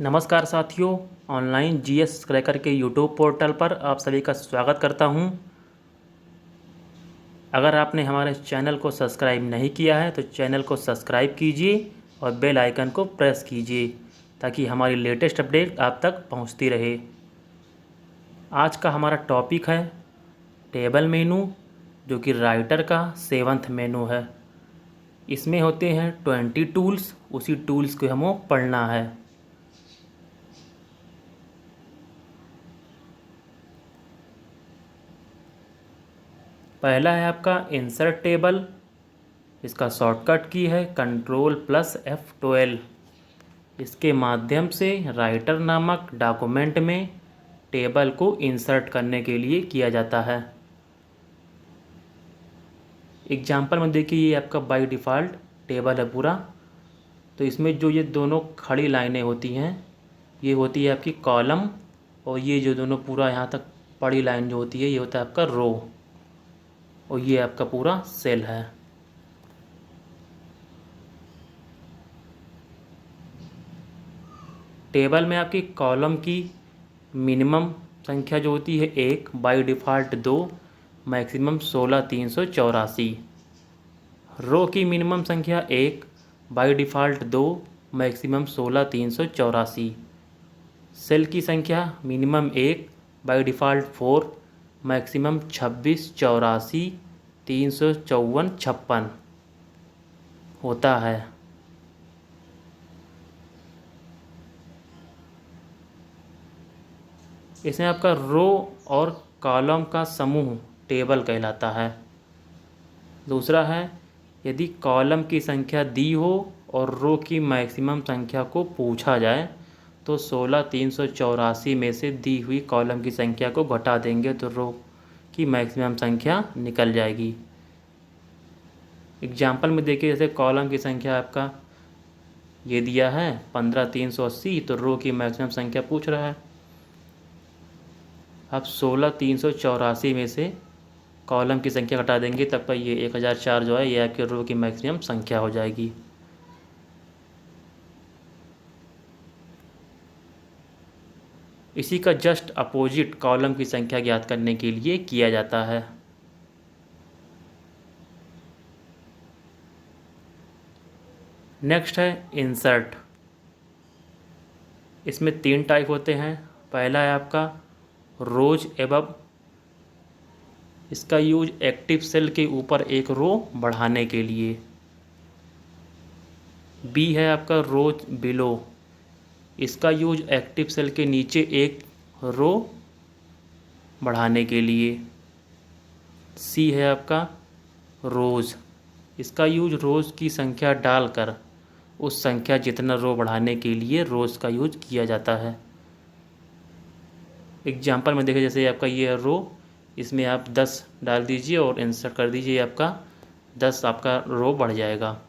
नमस्कार साथियों, online GS cracker के यूट्यूब पोर्टल पर आप सभी का स्वागत करता हूं। अगर आपने हमारे चैनल को सब्सक्राइब नहीं किया है तो चैनल को सब्सक्राइब कीजिए और बेल आइकन को प्रेस कीजिए ताकि हमारी लेटेस्ट अपडेट आप तक पहुंचती रहे। आज का हमारा टॉपिक है टेबल मेनू, जो कि राइटर का 7वां मेनू है। इसमें होते हैं 20 टूल्स, उसी टूल्स को हमें पढ़ना है। पहला है आपका इंसर्ट टेबल। इसका शॉर्टकट की है Ctrl+F12। इसके माध्यम से राइटर नामक डॉक्यूमेंट में टेबल को इंसर्ट करने के लिए किया जाता है। एग्जाम्पल में देखिए, ये आपका बाय डिफ़ॉल्ट टेबल है पूरा। तो इसमें जो ये दोनों खड़ी लाइनें होती हैं, ये होती है आपकी कॉलम, और ये जो दोनों पूरा यहाँ तक बड़ी लाइन जो होती है, ये होता है आपका रो, और ये आपका पूरा सेल है। टेबल में आपकी कॉलम की मिनिमम संख्या जो होती है 1, बाई डिफ़ॉल्ट 2, मैक्सिमम 16,384। रो की मिनिमम संख्या 1, बाई डिफ़ॉल्ट 2, मैक्सिमम 16,384। सेल की संख्या मिनिमम 1, बाई डिफ़ॉल्ट 4, मैक्सिमम 26, 84, 354, 56 होता है। इसमें आपका रो और कॉलम का समूह टेबल कहलाता है। दूसरा है, यदि कॉलम की संख्या दी हो और रो की मैक्सिमम संख्या को पूछा जाए तो 16,384 में से दी हुई कॉलम की संख्या को घटा देंगे तो रो की मैक्सिमम संख्या निकल जाएगी। एग्जाम्पल में देखिए, जैसे कॉलम की संख्या आपका ये दिया है 15,380, तो रो की मैक्सिमम संख्या पूछ रहा है। अब 16,384 में से कॉलम की संख्या घटा देंगे, तब पर ये 1004 जो है ये आपके रो की मैक्सिमम संख्या हो जाएगी। इसी का जस्ट अपोजिट कॉलम की संख्या ज्ञात करने के लिए किया जाता है। नेक्स्ट है इंसर्ट। इसमें 3 टाइप होते हैं। पहला है आपका रोज एबव। इसका यूज एक्टिव सेल के ऊपर एक रो बढ़ाने के लिए। बी है आपका रोज बिलो। इसका यूज एक्टिव सेल के नीचे एक रो बढ़ाने के लिए। सी है आपका रोज़। इसका यूज रोज़ की संख्या डालकर उस संख्या जितना रो बढ़ाने के लिए रोज़ का यूज किया जाता है। एग्जाम्पल में देखिए, जैसे आपका ये रो, इसमें आप 10 डाल दीजिए और इंसर्ट कर दीजिए, आपका 10 आपका रो बढ़ जाएगा।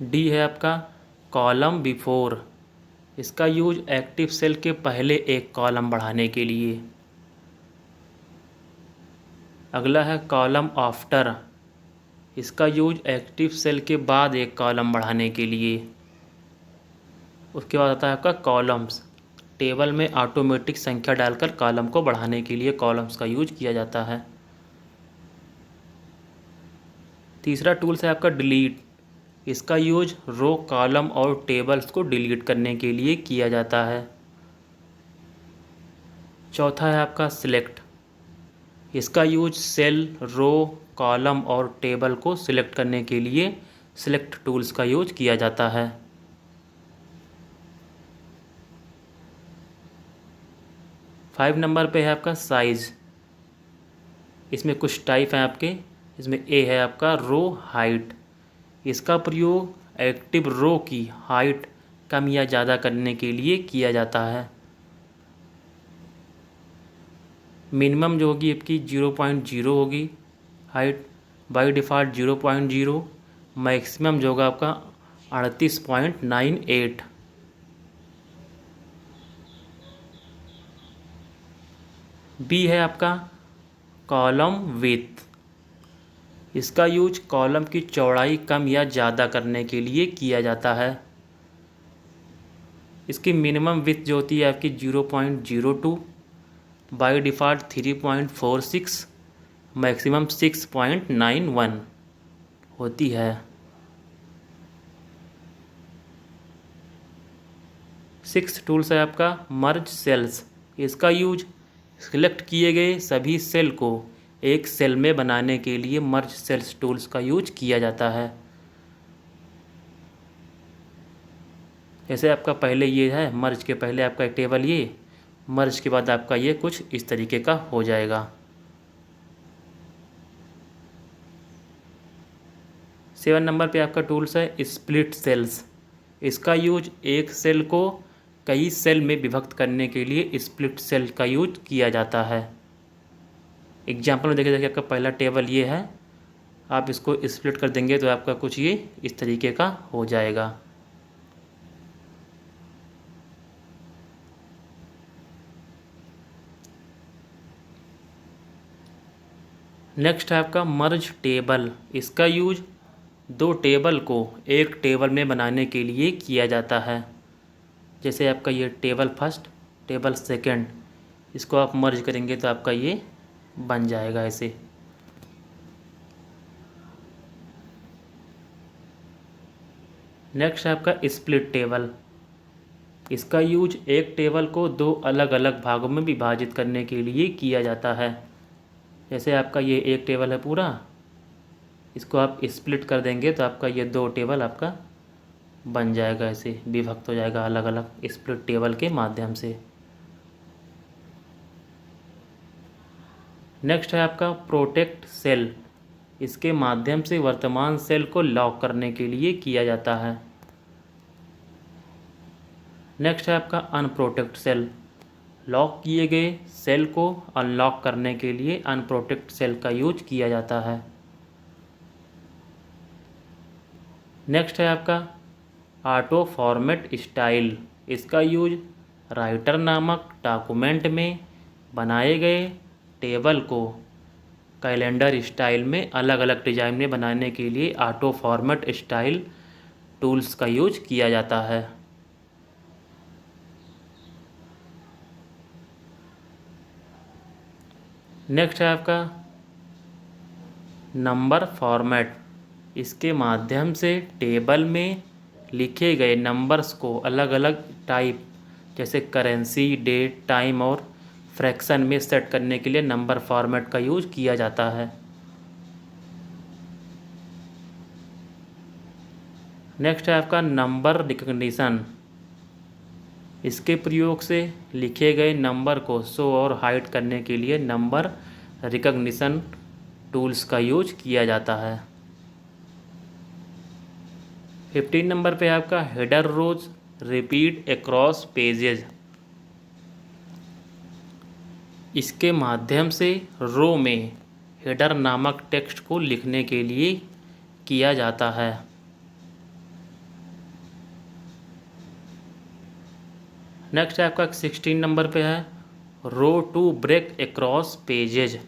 डी है आपका कॉलम बिफोर। इसका यूज एक्टिव सेल के पहले एक कॉलम बढ़ाने के लिए। अगला है कॉलम आफ्टर। इसका यूज एक्टिव सेल के बाद एक कॉलम बढ़ाने के लिए। उसके बाद आता है आपका कॉलम्स। टेबल में ऑटोमेटिक संख्या डालकर कॉलम को बढ़ाने के लिए कॉलम्स का यूज किया जाता है। तीसरा टूल्स है आपका डिलीट। इसका यूज रो, कॉलम और टेबल्स को डिलीट करने के लिए किया जाता है। चौथा है आपका सिलेक्ट। इसका यूज सेल, रो, कॉलम और टेबल को सिलेक्ट करने के लिए सिलेक्ट टूल्स का यूज किया जाता है। 5 नंबर पे है आपका साइज़। इसमें कुछ टाइप हैं आपके। इसमें ए है आपका रो हाइट। इसका प्रयोग एक्टिव रो की हाइट कम या ज़्यादा करने के लिए किया जाता है। मिनिमम जो होगी आपकी 0.0 होगी हाइट, बाई डिफ़ॉल्ट 0.0। मैक्सिमम जो होगा आपका 38.98। बी है आपका कॉलम विथ। इसका यूज कॉलम की चौड़ाई कम या ज़्यादा करने के लिए किया जाता है। इसकी मिनिमम विड्थ जो होती है आपकी 0.02, बाय डिफ़ॉल्ट 3.46, मैक्सिमम 6.91 होती है। सिक्स्थ टूल्स है आपका मर्ज सेल्स। इसका यूज सिलेक्ट किए गए सभी सेल को एक सेल में बनाने के लिए मर्ज सेल्स टूल्स का यूज किया जाता है। जैसे आपका पहले ये है, मर्ज के पहले आपका एक टेबल, ये मर्ज के बाद आपका ये कुछ इस तरीके का हो जाएगा। 7 नंबर पे आपका टूल्स है स्प्लिट सेल्स। इसका यूज एक सेल को कई सेल में विभक्त करने के लिए स्प्लिट सेल का यूज किया जाता है। एग्जाम्पल में देखिए आपका पहला टेबल ये है, आप इसको स्प्लिट कर देंगे तो आपका कुछ ये इस तरीके का हो जाएगा। नेक्स्ट है आपका मर्ज टेबल। इसका यूज दो टेबल को एक टेबल में बनाने के लिए किया जाता है। जैसे आपका ये टेबल फर्स्ट, टेबल सेकंड, इसको आप मर्ज करेंगे तो आपका ये बन जाएगा ऐसे। नेक्स्ट है आपका स्प्लिट टेबल। इसका यूज एक टेबल को दो अलग अलग भागों में विभाजित करने के लिए किया जाता है। जैसे आपका ये एक टेबल है पूरा, इसको आप स्प्लिट कर देंगे तो आपका ये दो टेबल आपका बन जाएगा, ऐसे विभक्त हो जाएगा अलग अलग स्प्लिट टेबल के माध्यम से। नेक्स्ट है आपका प्रोटेक्ट सेल। इसके माध्यम से वर्तमान सेल को लॉक करने के लिए किया जाता है। नेक्स्ट है आपका अनप्रोटेक्ट सेल। लॉक किए गए सेल को अनलॉक करने के लिए अनप्रोटेक्ट सेल का यूज किया जाता है। नेक्स्ट है आपका ऑटो फॉर्मेट स्टाइल। इसका यूज राइटर नामक डॉक्यूमेंट में बनाए गए टेबल को कैलेंडर स्टाइल में अलग अलग डिजाइन में बनाने के लिए ऑटो फॉर्मेट स्टाइल टूल्स का यूज किया जाता है। नेक्स्ट है आपका नंबर फॉर्मेट। इसके माध्यम से टेबल में लिखे गए नंबर्स को अलग अलग टाइप जैसे करेंसी, डेट, टाइम और फ्रैक्शन में सेट करने के लिए नंबर फॉर्मेट का यूज किया जाता है। नेक्स्ट है आपका नंबर रिकग्निशन। इसके प्रयोग से लिखे गए नंबर को शो और हाइड करने के लिए नंबर रिकग्निशन टूल्स का यूज किया जाता है। 15 नंबर पे आपका हेडर रोज रिपीट अक्रॉस पेजेज। इसके माध्यम से रो में हेडर नामक टेक्स्ट को लिखने के लिए किया जाता है। नेक्स्ट आपका 16 नंबर पे है रो टू ब्रेक अक्रॉस पेजेज।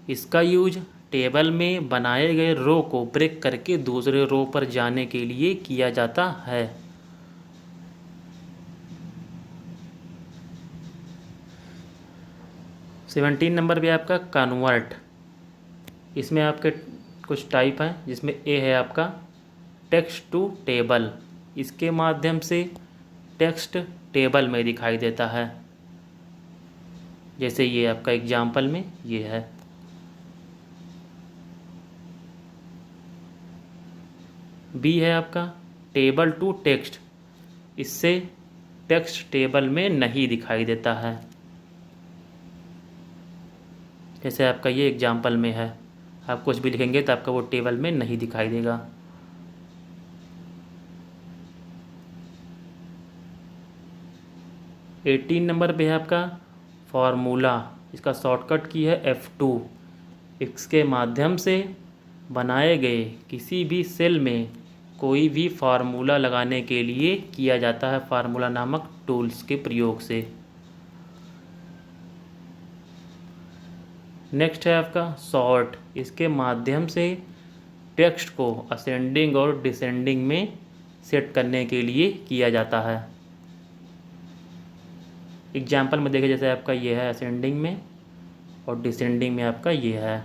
इसका यूज टेबल में बनाए गए रो को ब्रेक करके दूसरे रो पर जाने के लिए किया जाता है। सेवनटीन नंबर पे आपका कन्वर्ट। इसमें आपके कुछ टाइप हैं, जिसमें ए है आपका टेक्स्ट टू टेबल। इसके माध्यम से टेक्स्ट टेबल में दिखाई देता है, जैसे ये आपका एग्जाम्पल में ये है। बी है आपका टेबल टू टेक्स्ट। इससे टेक्स्ट टेबल में नहीं दिखाई देता है, जैसे आपका ये एग्जाम्पल में है। आप कुछ भी लिखेंगे तो आपका वो टेबल में नहीं दिखाई देगा। एटीन नंबर पे है आपका फार्मूला। इसका शॉर्टकट की है F2। इसके माध्यम से बनाए गए किसी भी सेल में कोई भी फार्मूला लगाने के लिए किया जाता है फार्मूला नामक टूल्स के प्रयोग से। नेक्स्ट है आपका सॉर्ट। इसके माध्यम से टेक्स्ट को असेंडिंग और डिसेंडिंग में सेट करने के लिए किया जाता है। एग्जाम्पल में देखें, जैसे आपका ये है असेंडिंग में और डिसेंडिंग में आपका ये है।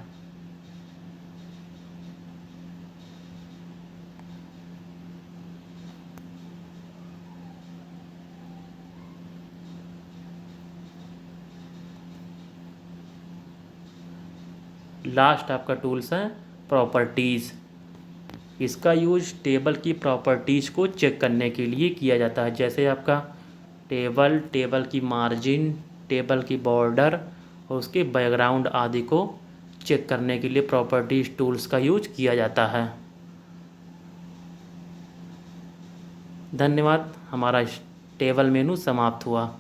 लास्ट आपका टूल्स है प्रॉपर्टीज़। इसका यूज टेबल की प्रॉपर्टीज़ को चेक करने के लिए किया जाता है, जैसे आपका टेबल की मार्जिन, टेबल की बॉर्डर और उसके बैकग्राउंड आदि को चेक करने के लिए प्रॉपर्टीज़ टूल्स का यूज किया जाता है। धन्यवाद। हमारा टेबल मेनू समाप्त हुआ।